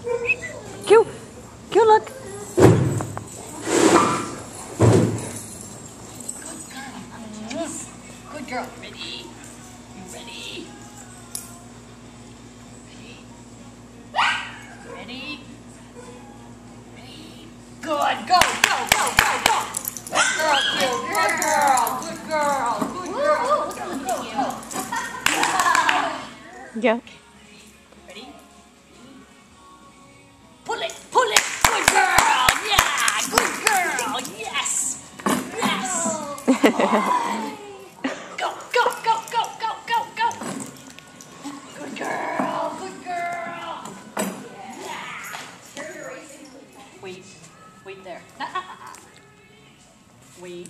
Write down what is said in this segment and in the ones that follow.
Q, Q, look. Good girl. Ready? You ready? Ready? Ready? Ready? Good. Go, go, go, go, go. Good girl, Q. Good girl. Good girl. Good girl. Good girl. Look at you. Yeah. Ready? Pull it. Pull it. Good girl. Yeah. Good girl. Yes. Yes. Go, go, go, go, go, go, go. Good girl. Good girl. Yeah. Wait. Wait there. Wait.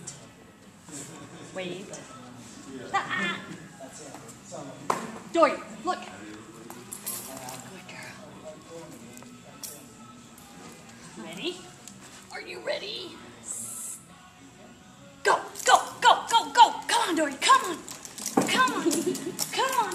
Wait. Dory, look. Good girl. Ready? Are you ready? Go, go, go, go, go. Come on, Dory. Come on. Come on. Come on.